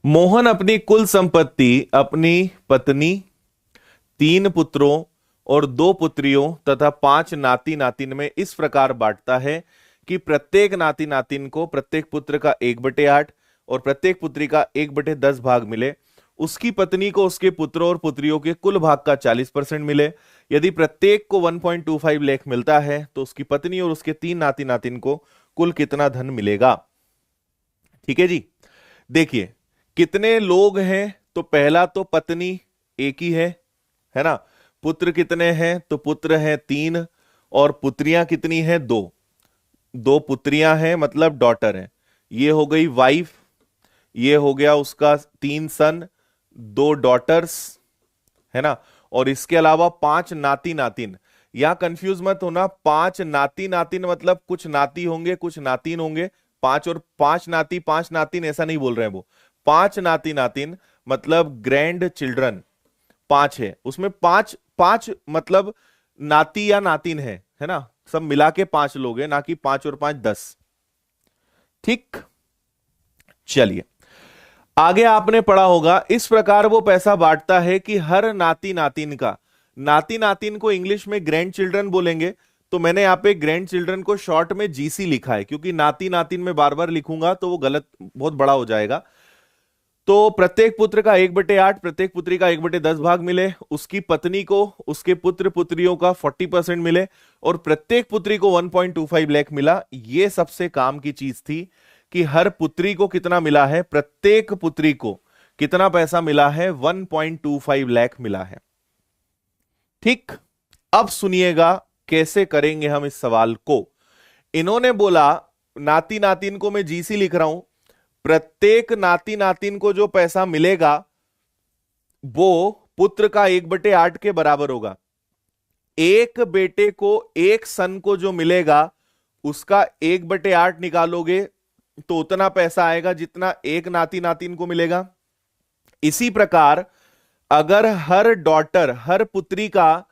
मोहन अपनी कुल संपत्ति अपनी पत्नी, 3 पुत्रों और 2 पुत्रियों तथा 5 नाती नातिन में इस प्रकार बांटता है कि प्रत्येक नाती नातिन को प्रत्येक पुत्र का 1/8 और प्रत्येक पुत्री का 1/10 भाग मिले। उसकी पत्नी को उसके पुत्रों और पुत्रियों के कुल भाग का 40% मिले। यदि प्रत्येक को 1.25 लाख मिलता है तो उसकी पत्नी और उसके 3 नाती नातिन को कुल कितना धन मिलेगा। ठीक है जी। देखिए कितने लोग हैं, तो पहला तो पत्नी एक ही है ना। पुत्र कितने हैं, तो पुत्र हैं 3 और पुत्रियां कितनी हैं, 2। 2 पुत्रियां हैं मतलब डॉटर हैं। ये हो गई वाइफ, ये हो गया उसका 3 सन, 2 डॉटर्स, है ना। और इसके अलावा 5 नाती नातिन। यहां कंफ्यूज मत होना, 5 नाती नातिन मतलब कुछ नाती होंगे कुछ नातिन होंगे। 5 और 5 नाती 5 नातिन ऐसा नहीं बोल रहे हैं वो। 5 नाती नातिन मतलब ग्रैंड चिल्ड्रन 5 है, उसमें 5 5 मतलब नाती या नातिन है ना। सब मिला के 5 लोग हैं, ना कि 5 और 5 10। ठीक। चलिए आगे आपने पढ़ा होगा, इस प्रकार वो पैसा बांटता है कि हर नाती नातिन का, नाती नातिन को इंग्लिश में ग्रैंड चिल्ड्रन बोलेंगे, तो मैंने यहां पे ग्रैंड चिल्ड्रन को शॉर्ट में जीसी लिखा है, क्योंकि नाती नातिन में बार बार लिखूंगा तो वो गलत बहुत बड़ा हो जाएगा। तो प्रत्येक पुत्र का 1/8, प्रत्येक पुत्री का 1/10 भाग मिले। उसकी पत्नी को उसके पुत्र पुत्रियों का 40% मिले और प्रत्येक पुत्री को 1.25 लाख मिला। यह सबसे काम की चीज थी कि हर पुत्री को कितना मिला है, प्रत्येक पुत्री को कितना पैसा मिला है, 1.25 लाख मिला है। ठीक। अब सुनिएगा कैसे करेंगे हम इस सवाल को। इन्होंने बोला नाती नातिन को मैं जीसी लिख रहा हूं, प्रत्येक नाती नातिन को जो पैसा मिलेगा वो पुत्र का 1/8 के बराबर होगा। एक बेटे को, एक सन को जो मिलेगा उसका 1/8 निकालोगे तो उतना पैसा आएगा जितना एक नाती नातिन को मिलेगा। इसी प्रकार अगर हर डॉटर, हर पुत्री का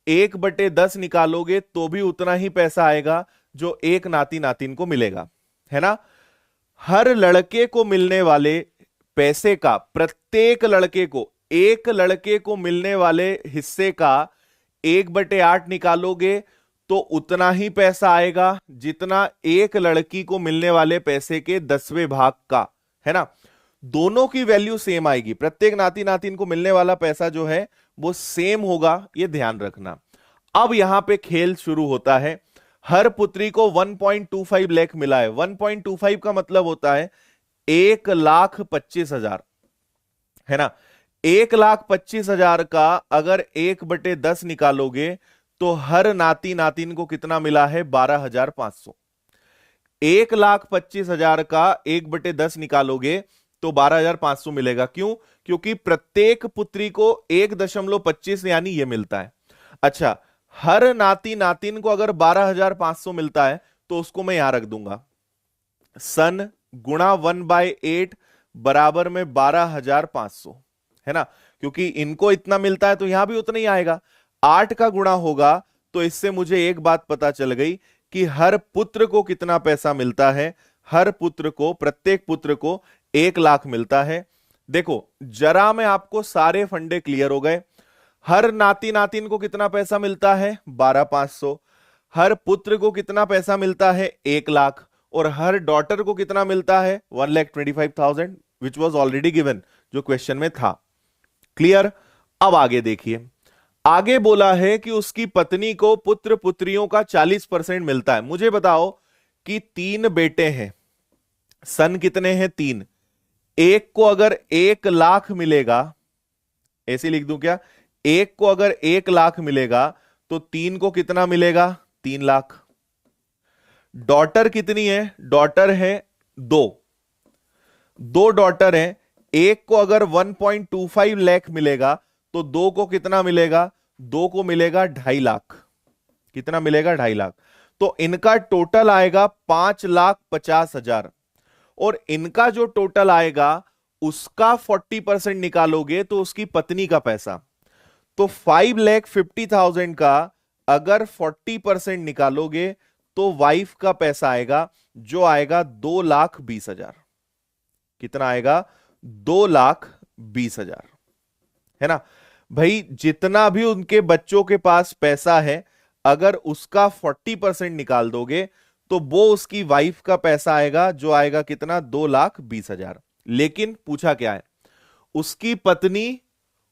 1/10 निकालोगे तो भी उतना ही पैसा आएगा जो एक नाती नातिन को मिलेगा, है ना। हर लड़के को मिलने वाले पैसे का, प्रत्येक लड़के को, एक लड़के को मिलने वाले हिस्से का 1/8 निकालोगे तो उतना ही पैसा आएगा जितना एक लड़की को मिलने वाले पैसे के 10वें भाग का, है ना। दोनों की वैल्यू सेम आएगी, प्रत्येक नाती नातिन को मिलने वाला पैसा जो है वो सेम होगा, ये ध्यान रखना। अब यहां पे खेल शुरू होता है। हर पुत्री को 1.25 लाख मिला है। 1.25 का मतलब होता है 1,25,000, है ना। 1,25,000 का अगर 1/10 निकालोगे तो हर नाती नातिन को कितना मिला है, 12,500। 1,25,000 का 1/10 निकालोगे तो 12,500 मिलेगा। क्यों? क्योंकि प्रत्येक पुत्री को 1.25 यानी ये मिलता है। अच्छा, हर नाती नातिन को अगर 12,500 मिलता है तो उसको मैं यहां रख दूंगा, सन गुणा 1/8 बराबर में 12,500, है ना। क्योंकि इनको इतना मिलता है तो यहां भी उतना ही आएगा। 8 का गुणा होगा तो इससे मुझे एक बात पता चल गई कि हर पुत्र को कितना पैसा मिलता है। हर पुत्र को, प्रत्येक पुत्र को 1 लाख मिलता है। देखो जरा मैं आपको सारे फंडे क्लियर हो गए। हर नाती नातिन को कितना पैसा मिलता है, 12,500। हर पुत्र को कितना पैसा मिलता है, 1 लाख। और हर डॉटर को कितना मिलता है, 1,25,000, विच वॉज ऑलरेडी गिवन, जो क्वेश्चन में था। क्लियर। अब आगे देखिए, आगे बोला है कि उसकी पत्नी को पुत्र पुत्रियों का 40% मिलता है। मुझे बताओ कि 3 बेटे हैं, सन कितने हैं, 3। एक को अगर 1 लाख मिलेगा, ऐसे लिख दूं क्या, एक को अगर 1 लाख मिलेगा तो 3 को कितना मिलेगा, 3 लाख। डॉटर कितनी है, डॉटर है 2। 2 डॉटर हैं, एक को अगर 1.25 लाख मिलेगा तो 2 को कितना मिलेगा, 2 को मिलेगा 2.5 लाख। कितना मिलेगा, 2.5 लाख। तो इनका टोटल आएगा 5,50,000। और इनका जो टोटल आएगा उसका 40% निकालोगे तो उसकी पत्नी का पैसा, तो 5,50,000 का अगर 40% निकालोगे तो वाइफ का पैसा आएगा, जो आएगा 2,20,000। कितना आएगा, 2,20,000, है ना भाई। जितना भी उनके बच्चों के पास पैसा है, अगर उसका 40% निकाल दोगे तो वो उसकी वाइफ का पैसा आएगा, जो आएगा कितना, 2,20,000। लेकिन पूछा क्या है, उसकी पत्नी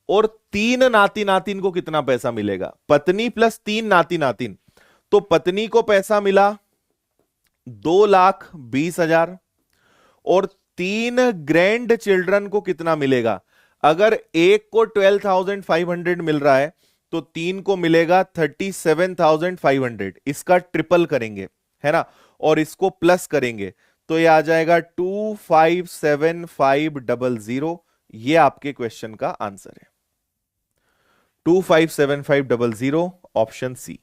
और 3 नाती नातिन को कितना पैसा मिलेगा। पत्नी प्लस 3 नाती नातिन, तो पत्नी को पैसा मिला 2,20,000 और 3 ग्रैंड चिल्ड्रन को कितना मिलेगा। अगर एक को 12,500 मिल रहा है तो 3 को मिलेगा 37,500। इसका ट्रिपल करेंगे, है ना, और इसको प्लस करेंगे तो ये आ जाएगा 2,57,500। ये आपके क्वेश्चन का आंसर है, 2,57,500, ऑप्शन सी।